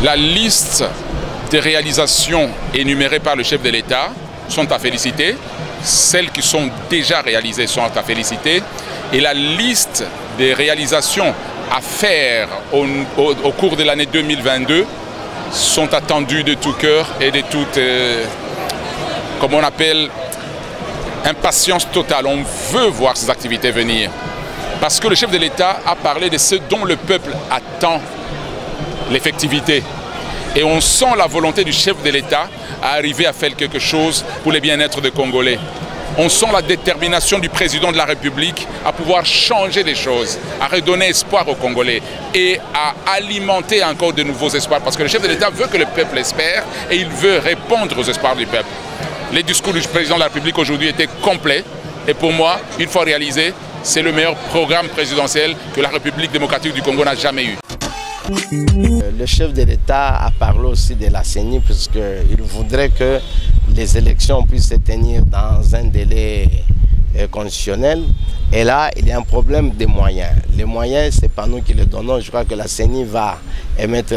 La liste des réalisations énumérées par le chef de l'État sont à féliciter. Celles qui sont déjà réalisées sont à féliciter. Et la liste des réalisations à faire au cours de l'année 2022 sont attendues de tout cœur et de toute, comme on appelle, impatience totale. On veut voir ces activités venir. Parce que le chef de l'État a parlé de ce dont le peuple attend, l'effectivité. Et on sent la volonté du chef de l'État à arriver à faire quelque chose pour le bien-être des Congolais. On sent la détermination du président de la République à pouvoir changer les choses, à redonner espoir aux Congolais et à alimenter encore de nouveaux espoirs. Parce que le chef de l'État veut que le peuple espère et il veut répondre aux espoirs du peuple. Les discours du président de la République aujourd'hui étaient complets. Et pour moi, une fois réalisé, c'est le meilleur programme présidentiel que la République démocratique du Congo n'a jamais eu. Le chef de l'État a parlé aussi de la CENI puisqu'il voudrait que les élections puissent se tenir dans un délai conditionnel. Et là, il y a un problème des moyens. Les moyens, ce n'est pas nous qui les donnons. Je crois que la CENI va émettre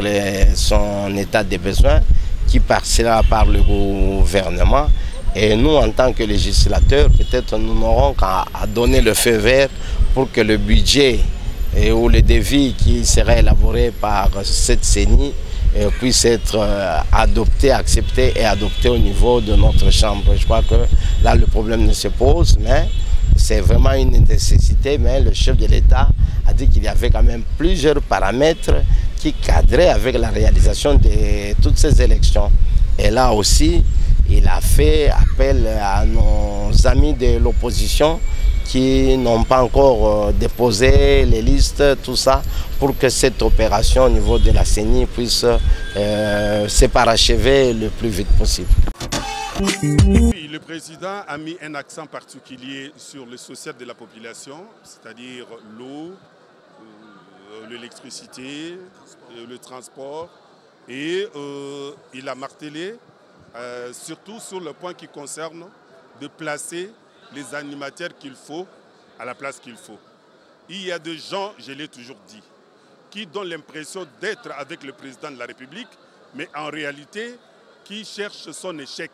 son état de besoin qui passera par le gouvernement. Et nous, en tant que législateurs, peut-être nous n'aurons qu'à donner le feu vert pour que le budget ou le devis qui serait élaboré par cette CENI puisse être adopté, accepté et adopté au niveau de notre chambre. Je crois que là, le problème ne se pose, mais c'est vraiment une nécessité. Mais le chef de l'État a dit qu'il y avait quand même plusieurs paramètres qui cadraient avec la réalisation de toutes ces élections. Et là aussi, il a fait appel à nos amis de l'opposition qui n'ont pas encore déposé les listes, tout ça, pour que cette opération au niveau de la CENI puisse se parachever le plus vite possible. Le président a mis un accent particulier sur le social de la population, c'est-à-dire l'eau, l'électricité, le transport, et il a martelé surtout sur le point qui concerne de placer les animateurs qu'il faut à la place qu'il faut. Il y a des gens, je l'ai toujours dit, qui donnent l'impression d'être avec le président de la République, mais en réalité, qui cherchent son échec.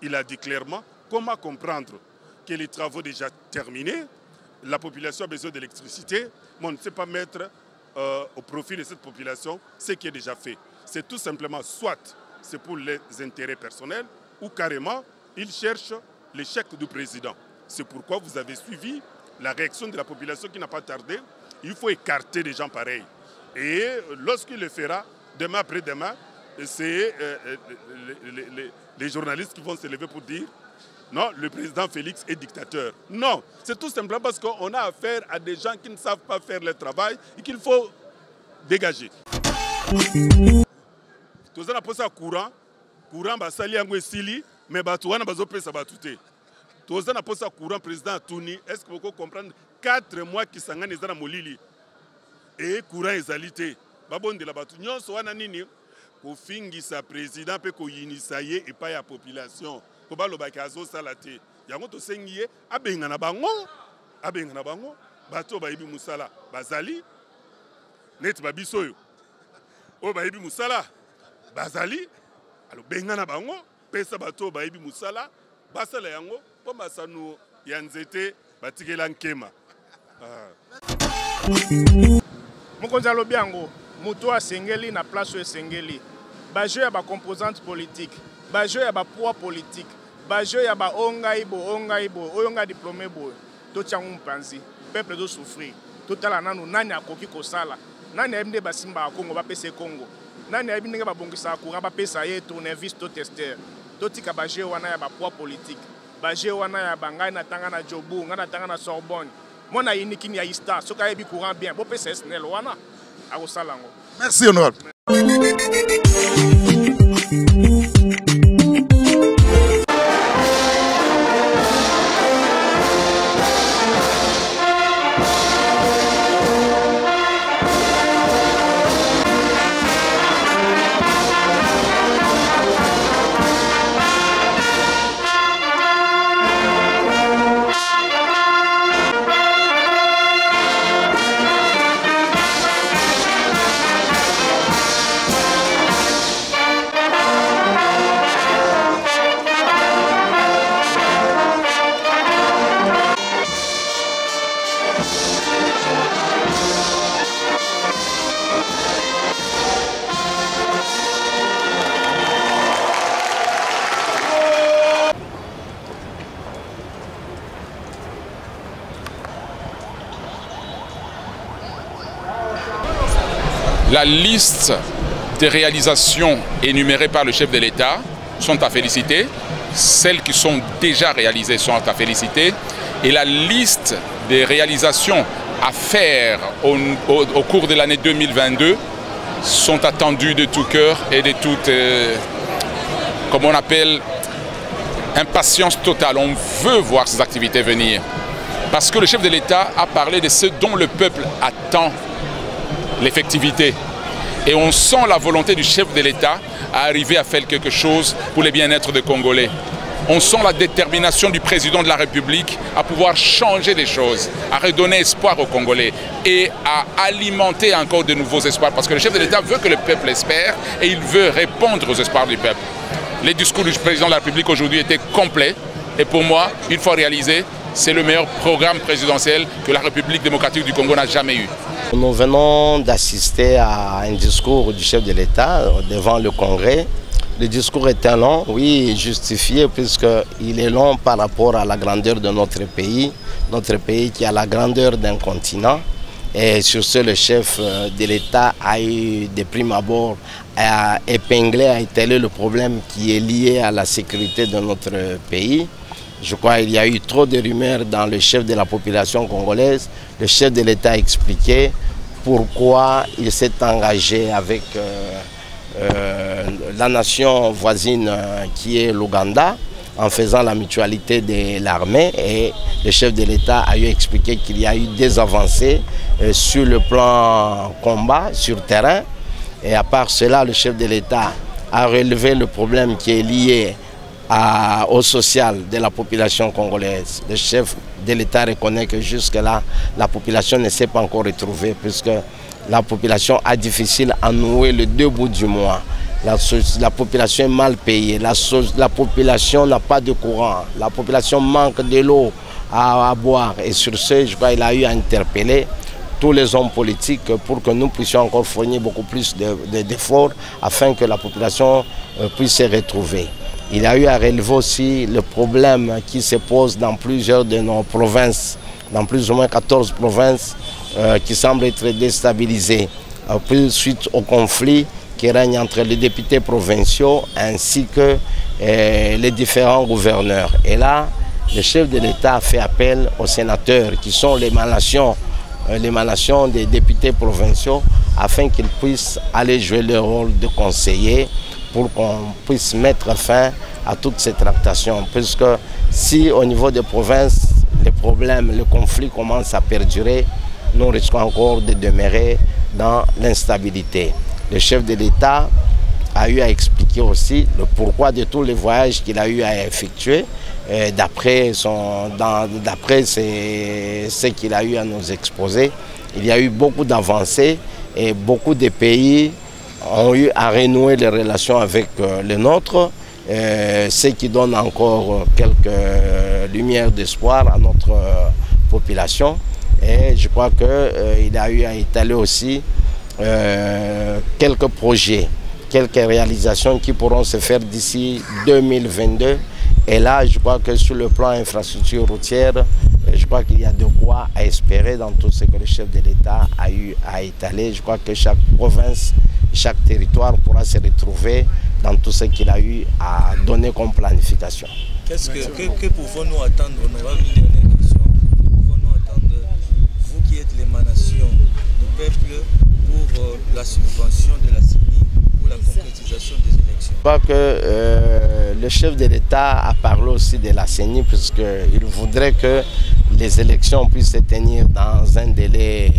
Il a dit clairement comment comprendre que les travaux déjà terminés, la population a besoin d'électricité, mais on ne sait pas mettre au profit de cette population ce qui est déjà fait. C'est tout simplement soit c'est pour les intérêts personnels ou carrément ils cherchent l'échec du président. C'est pourquoi vous avez suivi la réaction de la population qui n'a pas tardé. Il faut écarter des gens pareils. Et lorsqu'il le fera, demain après-demain, c'est les journalistes qui vont se lever pour dire non, le président Félix est dictateur. Non, c'est tout simplement parce qu'on a affaire à des gens qui ne savent pas faire le travail et qu'il faut dégager. Tous les gens ont courant, basali yango esili, mais batouana bazopesa batouté. Tous les gens ont courant, président Touni, est-ce que vous comprenez 4 mois qui sont en molili et courant ezalité. Babonde la batou nyonso wana nini ko fingisa président pe ko yinisa ye et pas ya population. Ko balobaka azo salate. Yango to sengiye abenga na bango bato bayibi musala bazali net babisoyo. O bayibi musala bazali alo benga na bango pesa bato bayibi musala basala yango po masanu ya nzete batikela nkema. Mokonzi alobi yango moto asengeli na place oyo esengeli bajeu ya bacomposante politique bajeu ya bapoids politique bajeu ya baongai bo oyo nga diplômé boye totiango mopanzi peuple dosouffrir totala nanu nani akoki kosala nani ayebi nde basimbaka Congo bapesa Congo nani ayebi ndenge babongisaka courant bapesa ye tournevis to tester totika bajeu wana ya bapoids politique bajeu wana ya bangai natanga na Jobu ngai natanga na Sorbonne mona yinikini ya Ista soka ayebi courant bien bopesa SNEL wana akosala yango. Merci honorable. La liste des réalisations énumérées par le chef de l'État sont à féliciter. Celles qui sont déjà réalisées sont à féliciter. Et la liste des réalisations à faire au cours de l'année 2022 sont attendues de tout cœur et de toute, comme on appelle, impatience totale. On veut voir ces activités venir. Parce que le chef de l'État a parlé de ce dont le peuple attend l'effectivité. Et on sent la volonté du chef de l'État à arriver à faire quelque chose pour le bien-être des Congolais. On sent la détermination du président de la République à pouvoir changer les choses, à redonner espoir aux Congolais et à alimenter encore de nouveaux espoirs. Parce que le chef de l'État veut que le peuple espère et il veut répondre aux espoirs du peuple. Les discours du président de la République aujourd'hui étaient complets. Et pour moi, une fois réalisé, c'est le meilleur programme présidentiel que la République démocratique du Congo n'a jamais eu. Nous venons d'assister à un discours du chef de l'État devant le Congrès. Le discours est long, oui, justifié, puisqu'il est long par rapport à la grandeur de notre pays qui a la grandeur d'un continent. Et sur ce, le chef de l'État a eu de prime abord à épingler, à étaler le problème qui est lié à la sécurité de notre pays. Je crois qu'il y a eu trop de rumeurs dans le chef de la population congolaise. Le chef de l'État a expliqué pourquoi il s'est engagé avec la nation voisine qui est l'Ouganda en faisant la mutualité de l'armée. Et le chef de l'État a eu expliqué qu'il y a eu des avancées sur le plan combat, sur terrain. Et à part cela, le chef de l'État a relevé le problème qui est lié au social de la population congolaise. Le chef de l'État reconnaît que jusque-là, la population ne s'est pas encore retrouvée puisque la population a difficile à nouer le deux bouts du mois. La population est mal payée, la population n'a pas de courant, la population manque de l'eau à boire. Et sur ce, je crois qu'il a eu à interpeller tous les hommes politiques pour que nous puissions encore fournir beaucoup plus d'efforts afin que la population puisse se retrouver. Il a eu à relever aussi le problème qui se pose dans plusieurs de nos provinces, dans plus ou moins 14 provinces qui semblent être déstabilisées suite au conflit qui règne entre les députés provinciaux ainsi que les différents gouverneurs. Et là, le chef de l'État a fait appel aux sénateurs qui sont l'émanation des députés provinciaux afin qu'ils puissent aller jouer leur rôle de conseiller pour qu'on puisse mettre fin à toutes ces tractations. Puisque si au niveau des provinces, les problèmes, le conflit commence à perdurer, nous risquons encore de demeurer dans l'instabilité. Le chef de l'État a eu à expliquer aussi le pourquoi de tous les voyages qu'il a eu à effectuer. D'après ce qu'il a eu à nous exposer, il y a eu beaucoup d'avancées et beaucoup de pays ont eu à renouer les relations avec les nôtres, ce qui donne encore quelques lumières d'espoir à notre population. Et je crois qu'il a eu à étaler aussi quelques projets, quelques réalisations qui pourront se faire d'ici 2022. Et là, je crois que sur le plan infrastructure routière, je crois qu'il y a de quoi à espérer dans tout ce que le chef de l'État a eu à étaler. Je crois que chaque province, chaque territoire pourra se retrouver dans tout ce qu'il a eu à donner comme planification. Que pouvons-nous attendre, honorable, une dernière question, que pouvons-nous attendre, vous qui êtes l'émanation du peuple, pour la subvention de la CENI, pour la concrétisation des élections? Je crois que le chef de l'État a parlé aussi de la CENI puisqu'il voudrait que les élections puissent se tenir dans un délai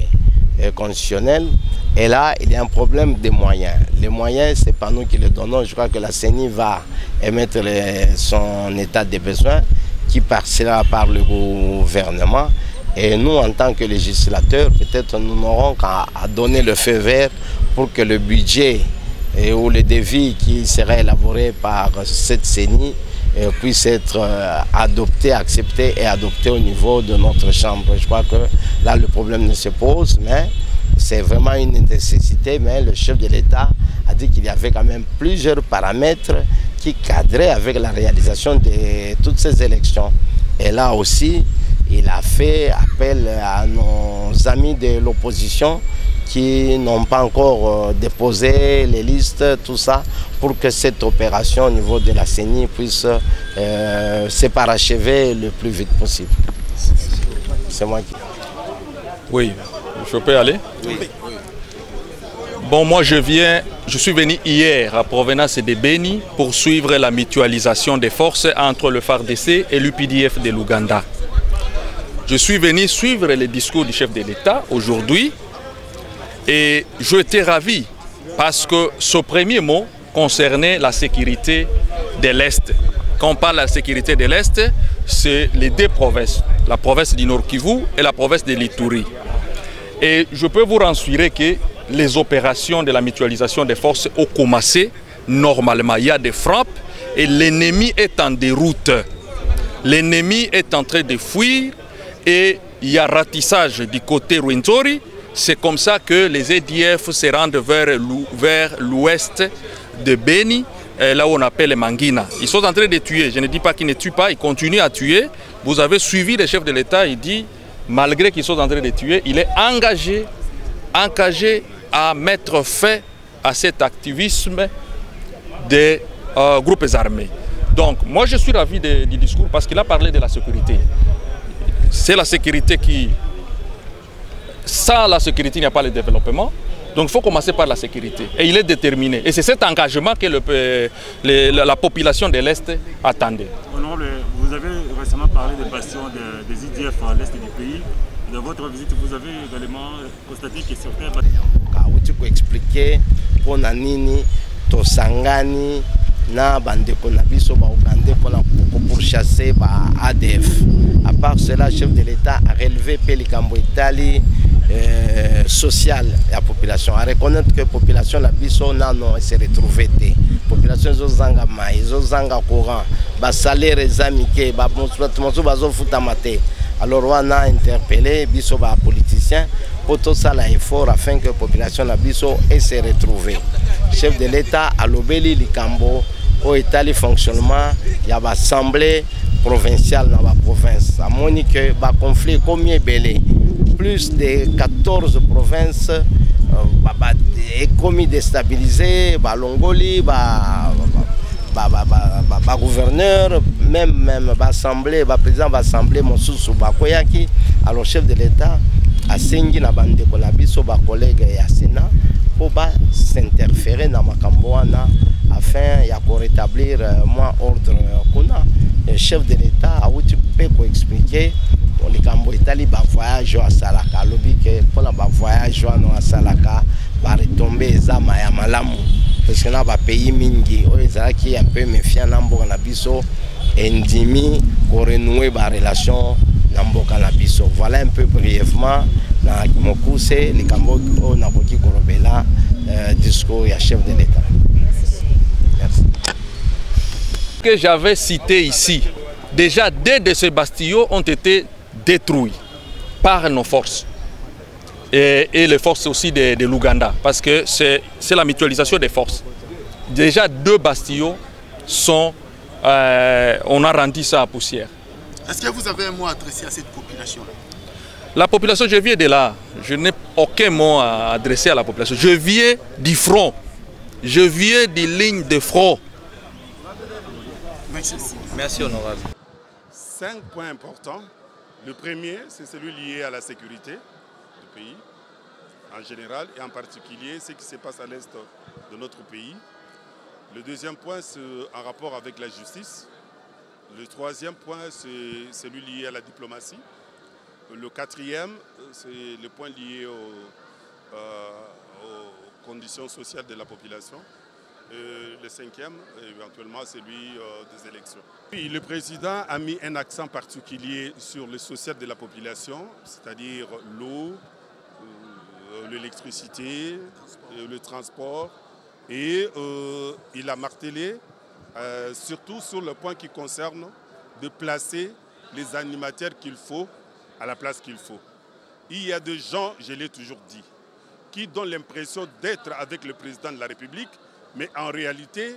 constitutionnel. Et là, il y a un problème des moyens. Les moyens, ce n'est pas nous qui les donnons. Je crois que la CENI va émettre son état de besoin qui passera par le gouvernement. Et nous, en tant que législateurs, peut-être nous n'aurons qu'à donner le feu vert pour que le budget ou le devis qui sera élaboré par cette CENI puisse être adopté, accepté et adopté au niveau de notre chambre. Je crois que là, le problème ne se pose, mais c'est vraiment une nécessité. Mais le chef de l'État a dit qu'il y avait quand même plusieurs paramètres qui cadraient avec la réalisation de toutes ces élections. Et là aussi, il a fait appel à nos amis de l'opposition qui n'ont pas encore déposé les listes, tout ça, pour que cette opération au niveau de la CENI puisse se parachever le plus vite possible. C'est moi qui... Oui, je peux aller? Oui. Bon, moi je suis venu hier à provenance de Beni pour suivre la mutualisation des forces entre le FARDC et l'UPDF de l'Ouganda. Je suis venu suivre le discours du chef de l'État aujourd'hui et j'étais ravi parce que ce premier mot concernait la sécurité de l'Est. Quand on parle de la sécurité de l'Est, c'est les deux provinces, la province du Nord Kivu et la province de l'Ituri. Et je peux vous rassurer que les opérations de la mutualisation des forces ont commencé normalement. Il y a des frappes et l'ennemi est en déroute. L'ennemi est en train de fuir et il y a ratissage du côté Rwenzori. C'est comme ça que les EDF se rendent vers l'ouest de Beni, là où on appelle Mangina. Ils sont en train de tuer. Je ne dis pas qu'ils ne tuent pas, ils continuent à tuer. Vous avez suivi le chef de l'État, il dit, malgré qu'ils sont en train de tuer, il est engagé à mettre fin à cet activisme des groupes armés. Donc, moi je suis ravi du discours parce qu'il a parlé de la sécurité. C'est la sécurité qui... Sans la sécurité, il n'y a pas le développement. Donc il faut commencer par la sécurité. Et il est déterminé. Et c'est cet engagement que la population de l'Est attendait. Honorable, vous avez récemment parlé des bastions des IDF à l'Est du pays. Dans votre visite, vous avez également constaté que certains bastions... Tu peux expliquer pour Nanini, Tosangani, na bandeko na biso ba Ougandais pour chasser ADF. À part cela, le chef de l'État a relevé Pélikambo Italie sociale de la population, à reconnaître que la population la biso non se retrouve. La population zozanga mai, zozanga courant, ba salaire zamike, ba monso bazo futamate. Alors on a interpellé biso ba politicien pour tout ça l'effort afin que la population la biso se retrouve. Chef de l'État a lobeli Likambo au Italie fonctionnement, il y a l'assemblée provinciale dans la province. À Monique, le conflit combien belé. Plus de 14 provinces commis déstabilisées, Longoli, gouverneur, même l'assemblée, le président de l'assemblée, Monsoussou Bakoyaki. Alors, chef de l'État a signé na bande ko na biso ba collègue ya Sénat pour s'interférer dans Makamboana afin de rétablir moins ordre qu'on a. Le chef de l'État a expliqué pour les Cambo Italie ba voyage à Salaka, lobby que pour la voyage à Salaka va retomber zama ya malamu parce que na ba pays mingi qui un peu méfiant na mboka na biso endimi pour renouer ba relation na mboka na biso. Voilà un peu brièvement na Kimokuse les Cambo na koki korobela discours ya chef de l'État. Merci. Que j'avais cité ici, déjà deux de ces bastions ont été détruits par nos forces et les forces aussi de l'Ouganda parce que c'est la mutualisation des forces. Déjà deux bastions sont, on a rendu ça à poussière. Est-ce que vous avez un mot à adresser à cette population? La population, je viens de là. Je n'ai aucun mot à adresser à la population. Je viens du front. Je viens des lignes de front. Merci. Merci, honorable. 5 points importants. Le premier, c'est celui lié à la sécurité du pays en général et en particulier ce qui se passe à l'est de notre pays. Le deuxième point, c'est en rapport avec la justice. Le troisième point, c'est celui lié à la diplomatie. Le quatrième, c'est le point lié aux conditions sociales de la population. Le cinquième, éventuellement, c'est celui des élections. Oui, le président a mis un accent particulier sur le social de la population, c'est-à-dire l'eau, l'électricité, le transport. Et il a martelé surtout sur le point qui concerne de placer les animateurs qu'il faut à la place qu'il faut. Il y a des gens, je l'ai toujours dit, qui donnent l'impression d'être avec le président de la République, mais en réalité,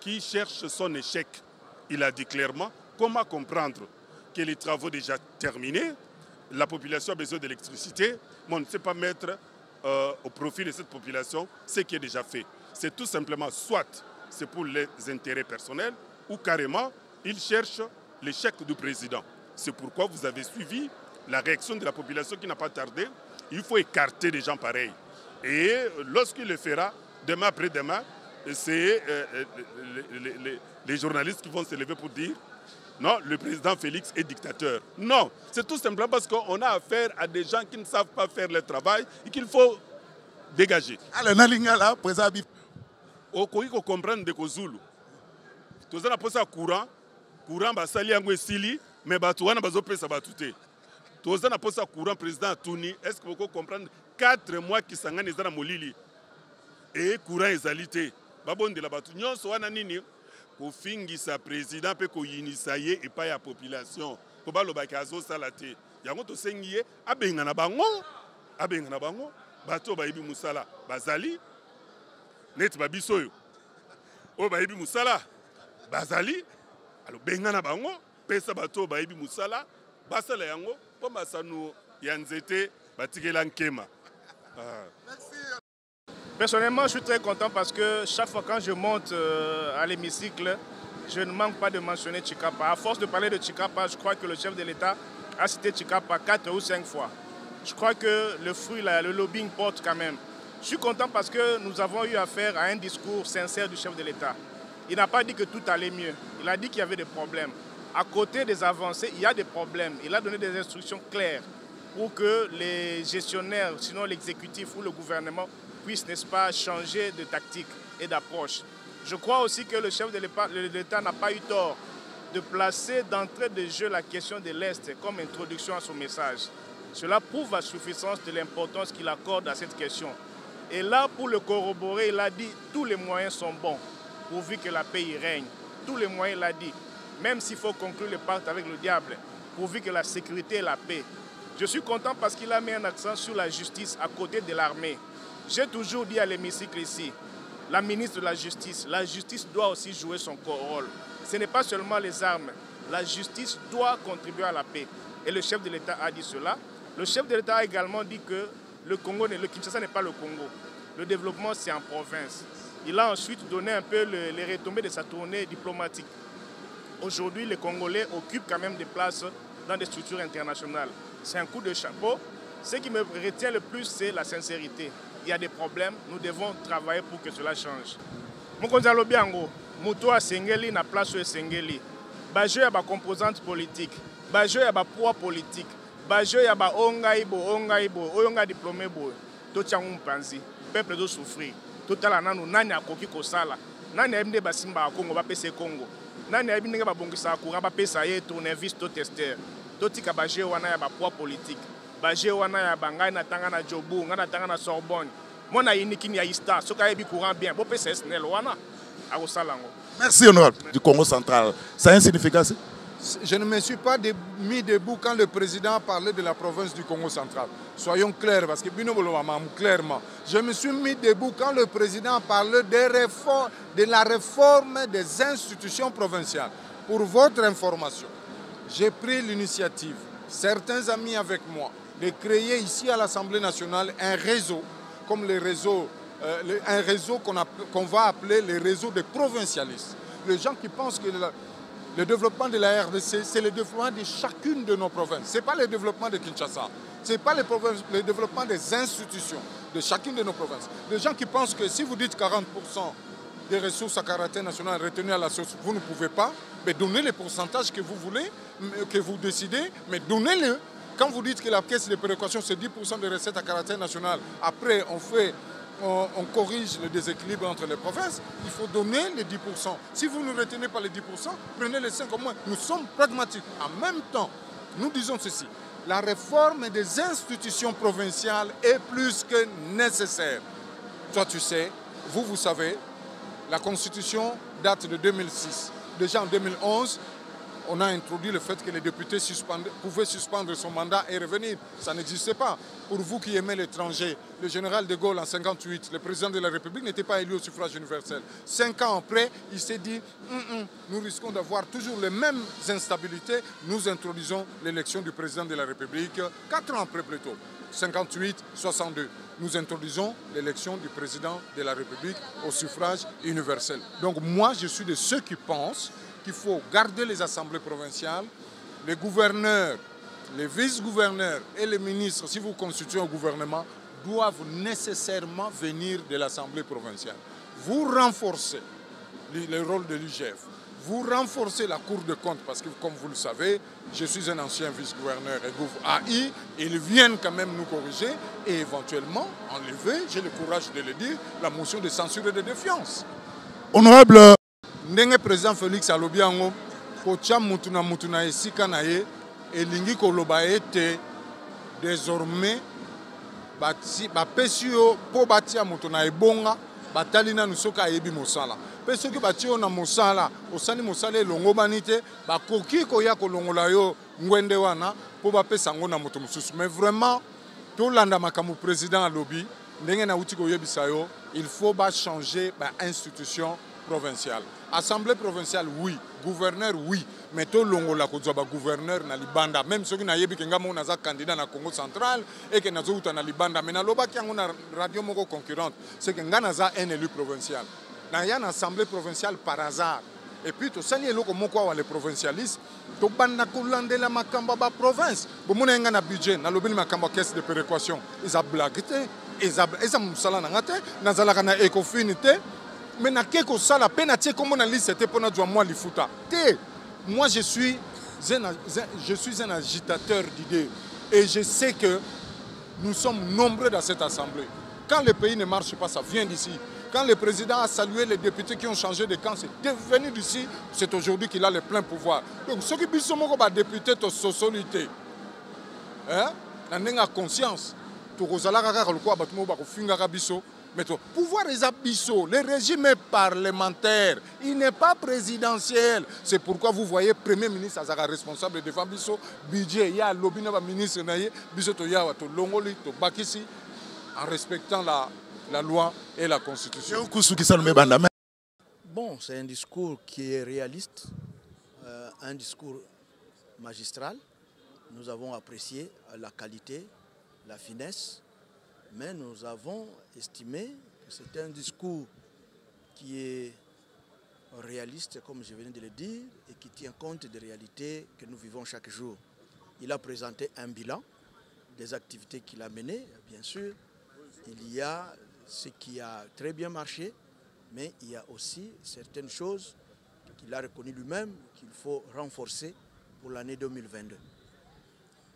qui cherchent son échec. Il a dit clairement comment comprendre que les travaux déjà terminés, la population a besoin d'électricité, mais on ne sait pas mettre au profit de cette population ce qui est déjà fait. C'est tout simplement soit c'est pour les intérêts personnels ou carrément ils cherchent l'échec du président. C'est pourquoi vous avez suivi la réaction de la population qui n'a pas tardé. Il faut écarter des gens pareils. Et lorsqu'il le fera, demain après-demain, c'est les journalistes qui vont se lever pour dire non, le président Félix est dictateur. Non, c'est tout simplement parce qu'on a affaire à des gens qui ne savent pas faire leur travail et qu'il faut dégager. Alors, Nalingala, président Bip. Au Koï, qu'on comprenne de Kozulu. Tout ça, on a courant. Courant, basali yango esili, mais batouana bazope sa batouté. Tout ça, on a courant, président Touni. Est-ce que vous comprenez 4 mois qui sont en Molili? Et courant est alité. Babon de la batouignon, soit nanini. Pour finir sa président, peut qu'on initie et pas la population. Pour pas le bakazo salate. Yango to sengiye, abengana bango, bato ba ibi musala, bazali, net babisoyo. O ba ibi musala, bazali, alo bengana bango, pesa bato ba ibi musala, basala yango, po masanu yanzete batikela nkema. Merci. Personnellement, je suis très content parce que chaque fois quand je monte à l'hémicycle, je ne manque pas de mentionner Tshikapa. À force de parler de Tshikapa, je crois que le chef de l'État a cité Tshikapa 4 ou 5 fois. Je crois que le fruit, le lobbying porte quand même. Je suis content parce que nous avons eu affaire à un discours sincère du chef de l'État. Il n'a pas dit que tout allait mieux. Il a dit qu'il y avait des problèmes. À côté des avancées, il y a des problèmes. Il a donné des instructions claires pour que les gestionnaires, sinon l'exécutif ou le gouvernement, puissent, n'est-ce pas, changer de tactique et d'approche. Je crois aussi que le chef de l'État n'a pas eu tort de placer d'entrée de jeu la question de l'Est comme introduction à son message. Cela prouve la suffisance de l'importance qu'il accorde à cette question. Et là, pour le corroborer, il a dit tous les moyens sont bons pourvu que la paix y règne. Tous les moyens, il a dit. Même s'il faut conclure le pacte avec le diable, pourvu que la sécurité et la paix. Je suis content parce qu'il a mis un accent sur la justice à côté de l'armée. J'ai toujours dit à l'hémicycle ici, la ministre de la justice doit aussi jouer son rôle. Ce n'est pas seulement les armes, la justice doit contribuer à la paix. Et le chef de l'État a dit cela. Le chef de l'État a également dit que le Kinshasa n'est pas le Congo. Le développement, c'est en province. Il a ensuite donné un peu les retombées de sa tournée diplomatique. Aujourd'hui, les Congolais occupent quand même des places dans des structures internationales. C'est un coup de chapeau. Ce qui me retient le plus, c'est la sincérité. Il y a des problèmes, nous devons travailler pour que cela change. Mokonzalo Biango, Muto a Sengeli na place de Sengeli. Bajo ya ba composante politique, bajo ya ba poids politique, bajo ya ba ongaibo, oyonga diplômé bo. To tchangu mpanzi, peuple do souffrir. Totala nanu nani akoki kosala. Nani aimde basimba Congo ba pese Congo. Nani aimde ba bongisa courant ba pesa ye tournevis to tester. Totika bajo wana ya ba poids politique. Baje wana ya bangai na tanga na Jobu, na tanga na Sorbonne. Mona inikini ya Ista, soka yebi courant bien. Bo pesa SNL wana ako salango. Merci honorable du Congo central. Ça a une signification? Je ne me suis pas mis debout quand le président parlait de la province du Congo central. Soyons clairs, parce que clairement. Je me suis mis debout quand le président parlait de la réforme des institutions provinciales. Pour votre information, j'ai pris l'initiative, certains amis avec moi, de créer ici à l'Assemblée nationale un réseau, comme un réseau qu'on va appeler le réseau des provincialistes. Les gens qui pensent que le développement de la RDC, c'est le développement de chacune de nos provinces. Ce n'est pas le développement de Kinshasa, ce n'est pas le développement des institutions de chacune de nos provinces. Les gens qui pensent que si vous dites 40% des ressources à caractère national retenues à la source, vous ne pouvez pas, mais donnez les pourcentages que vous voulez, que vous décidez, mais donnez-le. Quand vous dites que la caisse de péréquation, c'est 10% des recettes à caractère national, après on corrige le déséquilibre entre les provinces, il faut donner les 10%. Si vous ne retenez pas les 10%, prenez les 5 au moins. Nous sommes pragmatiques. En même temps, nous disons ceci, la réforme des institutions provinciales est plus que nécessaire. Toi, tu sais, vous savez, la Constitution date de 2006. Déjà en 2011, on a introduit le fait que les députés pouvaient suspendre son mandat et revenir. Ça n'existait pas. Pour vous qui aimez l'étranger, le général de Gaulle en 1958, le président de la République n'était pas élu au suffrage universel. 5 ans après, il s'est dit nous risquons d'avoir toujours les mêmes instabilités. Nous introduisons l'élection du président de la République 4 ans après plutôt. 58, 62. Nous introduisons l'élection du président de la République au suffrage universel. Donc moi, je suis de ceux qui pensent qu'il faut garder les assemblées provinciales, les gouverneurs, les vice-gouverneurs et les ministres, si vous constituez un gouvernement, doivent nécessairement venir de l'assemblée provinciale. Vous renforcez le rôle de l'IGF, vous renforcez la Cour de compte, parce que comme vous le savez, je suis un ancien vice-gouverneur et AI, ils viennent quand même nous corriger et éventuellement enlever, j'ai le courage de le dire, la motion de censure et de défiance. Honorable Ndenge président Félix Alobiango, kocha mutuna esika na ye, elingi koloba ete désormais bapesi yo po batia mutuna ebonga batali nanu soki ayebi mosala. Mpe soki batia yo na mosala, osali mosala elongobani te, bakoki koya kolongola yo ngwende wana po bapesa yango na moto mosusu. Mais vraiment, tolanda makambo président alobi, ndenge nauti koyebisa yo, il faut changer institution provinciale. Assemblée provinciale, oui. Gouverneur, oui. Mais tout le monde a gouverneur na libanda. Même ceux qui n'ont pas un candidat na Congo central et qui n'ont pas na libanda. Mais na loba qui a une radio moko concurrente, c'est que nous avons un élu provincial. Nous avons une assemblée provinciale par hasard. Et puis, tout ça, les provincialistes, tout banda kolande la makamba ba province. Bon, nous avons un budget, nous avons une caisse de péréquation. Ils ont blagué, ils ont musala nangate, nous avons une écofinité. Mais na keko sala pena tie comme na liste c'était pour na dwa moi lifuta. Moi je suis un agitateur d'idées et je sais que nous sommes nombreux dans cette assemblée. Quand le pays ne marche pas, ça vient d'ici. Quand le président a salué les députés qui ont changé de camp, c'est devenu d'ici, c'est aujourd'hui qu'il a le plein pouvoir. Donc ceux qui sont députés de socialité, hein, na conscience, to rozala kaka lokwa batumo ba ko fingaka biso. Mais le pouvoir des abyssaux, le régime est parlementaire, il n'est pas présidentiel. C'est pourquoi vous voyez le Premier ministre Azara responsable de Fabiso, budget, il y a le lobby de ministre en respectant la loi et la Constitution. Bon, c'est un discours qui est réaliste, un discours magistral. Nous avons apprécié la qualité, la finesse. Mais nous avons estimé que c'est un discours qui est réaliste, comme je venais de le dire, et qui tient compte des réalités que nous vivons chaque jour. Il a présenté un bilan des activités qu'il a menées. Bien sûr, il y a ce qui a très bien marché, mais il y a aussi certaines choses qu'il a reconnues lui-même qu'il faut renforcer pour l'année 2022.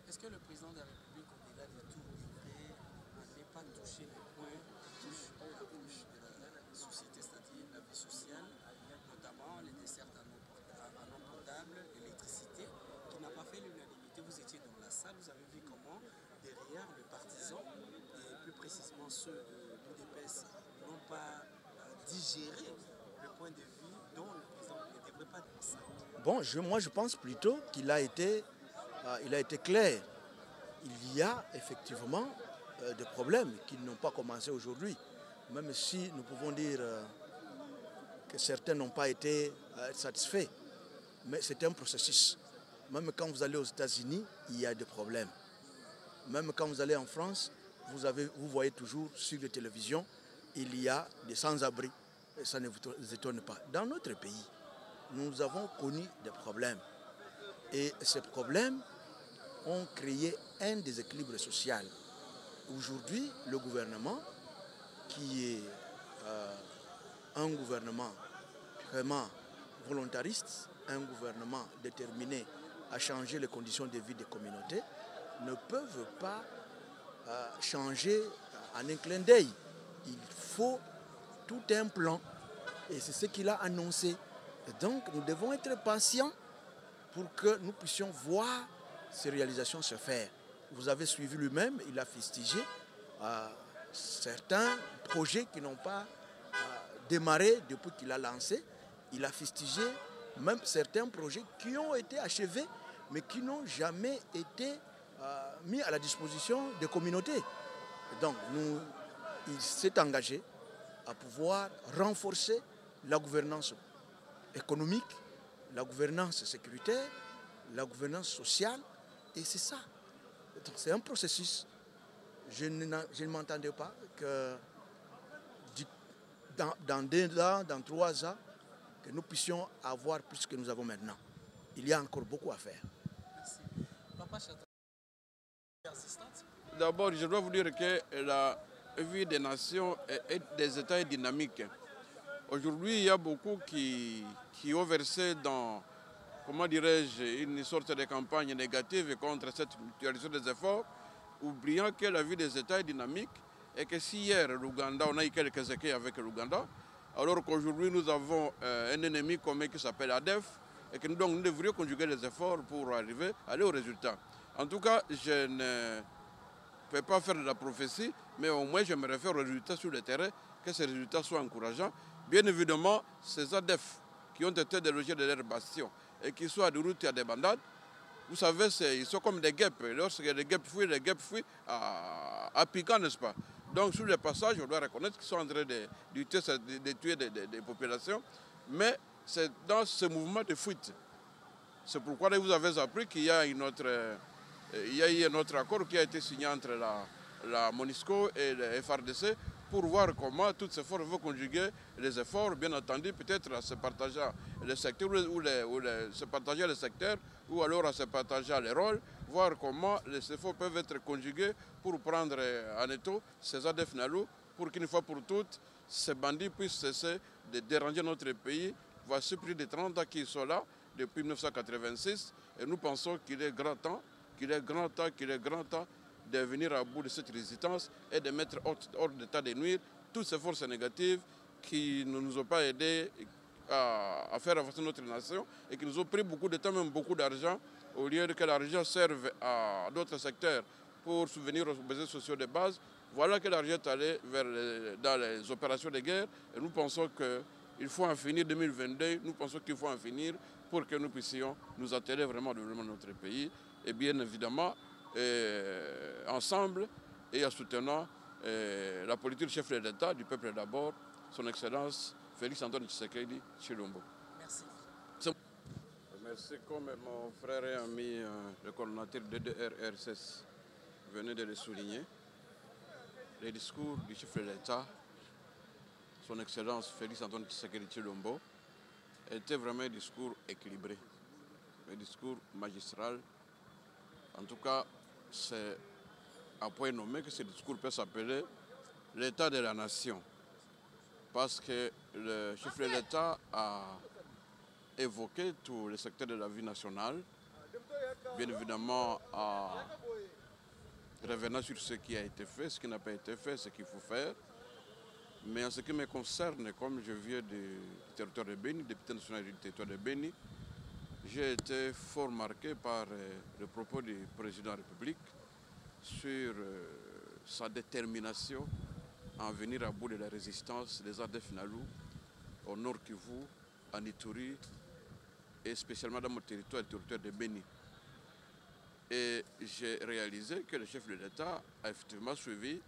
Est-ce que le président de la République, au-delà de tout, n'avait pas touché les points qui touchent la couche de la société, c'est-à-dire la vie sociale, notamment les dessertes en eau potable, l'électricité, qui n'a pas fait l'unanimité? Vous étiez dans la salle, vous avez vu comment derrière les partisans, et plus précisément ceux de l'UDPS, n'ont pas digéré le point de vue dont le président ne devrait pas dire ça. Bon, moi je pense plutôt qu'il a été clair. Il y a effectivement des problèmes qui n'ont pas commencé aujourd'hui, même si nous pouvons dire que certains n'ont pas été satisfaits. Mais c'est un processus. Même quand vous allez aux États-Unis, il y a des problèmes. Même quand vous allez en France, vous voyez toujours sur les télévisions, il y a des sans-abri. Et ça ne vous étonne pas. Dans notre pays, nous avons connu des problèmes. Et ces problèmes ont créé un déséquilibre social. Aujourd'hui, le gouvernement, qui est un gouvernement vraiment volontariste, un gouvernement déterminé à changer les conditions de vie des communautés, ne peuvent pas changer en un clin d'œil. Il faut tout un plan et c'est ce qu'il a annoncé. Et donc nous devons être patients pour que nous puissions voir ces réalisations se faire. Vous avez suivi lui-même, il a fustigé certains projets qui n'ont pas démarré depuis qu'il a lancé. Il a fustigé même certains projets qui ont été achevés, mais qui n'ont jamais été mis à la disposition des communautés. Donc, il s'est engagé à pouvoir renforcer la gouvernance économique, la gouvernance sécuritaire, la gouvernance sociale, et c'est ça. C'est un processus. Je ne m'entendais pas que dans 2 ans, dans 3 ans, que nous puissions avoir plus que nous avons maintenant. Il y a encore beaucoup à faire. Merci. Papa Chatra, assistante. D'abord, je dois vous dire que la vie des nations et des États est dynamique. Aujourd'hui, il y a beaucoup qui ont versé dans, comment dirais-je, une sorte de campagne négative contre cette mutualisation des efforts, oubliant que la vie des États est dynamique et que si hier, l'Ouganda, on a eu quelques écueils avec l'Ouganda, alors qu'aujourd'hui, nous avons un ennemi commun qui s'appelle ADEF et que nous devrions conjuguer les efforts pour aller au résultat. En tout cas, je ne peux pas faire de la prophétie, mais au moins, je me réfère aux résultats sur le terrain, que ces résultats soient encourageants. Bien évidemment, ces ADEF qui ont été délogés de leur bastion et qui sont à des routes et à des bandades, vous savez, ils sont comme des guêpes. Lorsque les guêpes fuient à piquant, n'est-ce pas? Donc, sur le passage, on doit reconnaître qu'ils sont en train de tuer des populations. Mais c'est dans ce mouvement de fuite. C'est pourquoi vous avez appris qu'il y a eu un autre accord qui a été signé entre la MONUSCO et le FRDC pour voir comment toutes ces forces vont conjuguer les efforts, bien entendu, peut-être à se partager les secteurs se partager les secteurs ou alors à se partager les rôles, voir comment les efforts peuvent être conjugués pour prendre en étau ces ADF NALU pour qu'une fois pour toutes, ces bandits puissent cesser de déranger notre pays. Voici plus de 30 ans qu'ils sont là depuis 1986 et nous pensons qu'il est grand temps, de venir à bout de cette résistance et de mettre hors d'état de nuire toutes ces forces négatives qui ne nous ont pas aidés à faire avancer notre nation et qui nous ont pris beaucoup de temps, même beaucoup d'argent, au lieu que l'argent serve à d'autres secteurs pour subvenir aux besoins sociaux de base. Voilà que l'argent est allé dans les opérations de guerre et nous pensons qu'il faut en finir 2022, nous pensons qu'il faut en finir pour que nous puissions nous atteler vraiment au développement de notre pays et bien évidemment ensemble et en soutenant la politique du chef de l'État, du peuple d'abord, son Excellence Félix Antoine Tshisekedi Tshilombo. Merci. Merci, comme mon frère et ami, le coordonnateur de DDR-RSS venait de le souligner. Le discours du chef de l'État, son Excellence Félix Antoine Tshisekedi Tshilombo, était vraiment un discours équilibré, un discours magistral. En tout cas, c'est à point nommé que ce discours peut s'appeler l'état de la nation. Parce que le chef de l'État a évoqué tous les secteurs de la vie nationale, bien évidemment en revenant sur ce qui a été fait, ce qui n'a pas été fait, ce qu'il faut faire. Mais en ce qui me concerne, comme je viens du territoire de Béni, député national du territoire de Béni, j'ai été fort marqué par le propos du président de la République sur sa détermination à venir à bout de la résistance des ADF NALU au Nord Kivu, en Ituri et spécialement dans mon territoire, le territoire de Béni. Et j'ai réalisé que le chef de l'État a effectivement suivi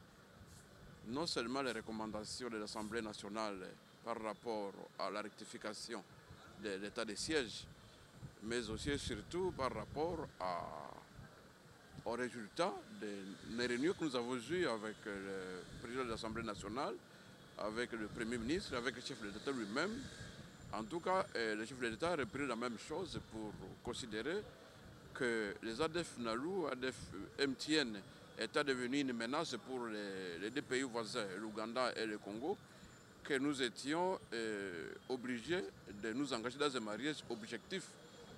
non seulement les recommandations de l'Assemblée nationale par rapport à la rectification de l'état de siège, mais aussi et surtout par rapport aux résultats des réunions que nous avons eues avec le président de l'Assemblée nationale, avec le Premier ministre, avec le chef de l'État lui-même. En tout cas, le chef de l'État a repris la même chose pour considérer que les ADF NALU, ADF MTN, étaient devenus une menace pour les deux pays voisins, l'Ouganda et le Congo, que nous étions obligés de nous engager dans un mariage objectif,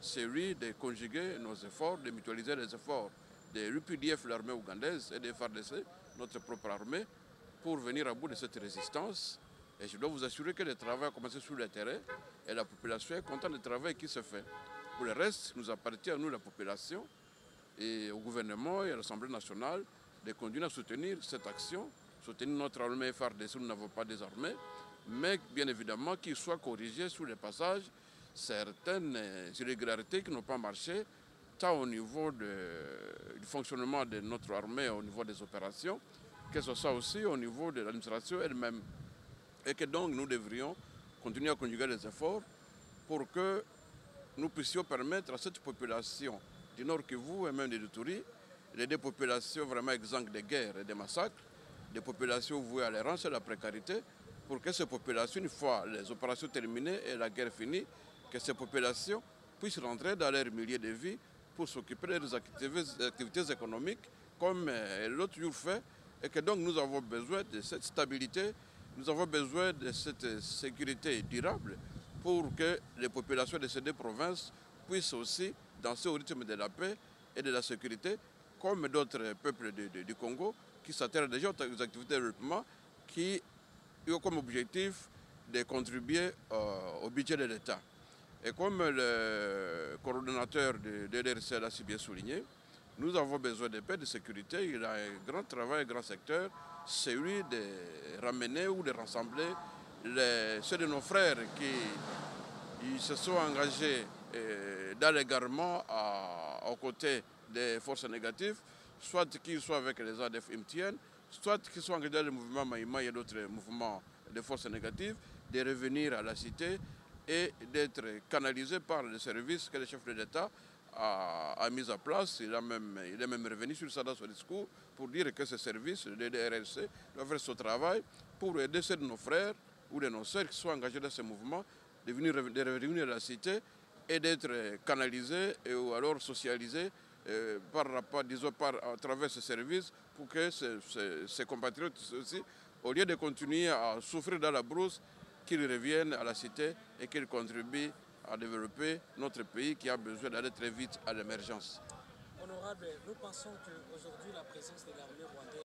celui de conjuguer nos efforts, de mutualiser les efforts de l'UPDF, l'armée ougandaise, et de FARDC, notre propre armée, pour venir à bout de cette résistance. Et je dois vous assurer que le travail a commencé sur le terrain et la population est contente du travail qui se fait. Pour le reste, nous appartient à nous, la population, et au gouvernement et à l'Assemblée nationale, de continuer à soutenir cette action, soutenir notre armée FARDC, nous n'avons pas des armées, mais bien évidemment qu'il soit corrigé sur les passages certaines irrégularités qui n'ont pas marché, tant au niveau du fonctionnement de notre armée, au niveau des opérations, que ce soit aussi au niveau de l'administration elle-même. Et que donc nous devrions continuer à conjuguer les efforts pour que nous puissions permettre à cette population du Nord Kivu et même de Ituri, des populations vraiment exemptes de guerres et de massacres, des populations vouées à l'errance et à la précarité, pour que ces populations, une fois les opérations terminées et la guerre finie, que ces populations puissent rentrer dans leur milieu de vie pour s'occuper de leurs activités économiques comme l'autre jour fait, et que donc nous avons besoin de cette stabilité, nous avons besoin de cette sécurité durable pour que les populations de ces deux provinces puissent aussi danser au rythme de la paix et de la sécurité, comme d'autres peuples du Congo qui s'attellent déjà aux activités de développement qui ont comme objectif de contribuer au budget de l'État. Et comme le coordonnateur de l'RC l'a si bien souligné, nous avons besoin de paix, de sécurité. Il y a un grand travail, un grand secteur, celui de ramener ou de rassembler ceux de nos frères qui se sont engagés dans l'égarement aux côtés des forces négatives, soit qu'ils soient avec les ADF Imtien, soit qu'ils soient engagés dans le mouvement Maïma et d'autres mouvements de forces négatives, de revenir à la cité et d'être canalisés par les services que le chef de l'État a mis en place. Il est même revenu sur ça dans son discours pour dire que ce service, le DDRLC, doit faire son travail pour aider ceux de nos frères ou de nos sœurs qui sont engagés dans ce mouvement de revenir à la cité et d'être canalisés ou alors socialisés à travers ce service pour que ces compatriotes aussi, au lieu de continuer à souffrir dans la brousse, qu'ils reviennent à la cité et qu'ils contribuent à développer notre pays qui a besoin d'aller très vite à l'émergence. Honorable, nous pensons qu'aujourd'hui la présence de l'armée rwandaise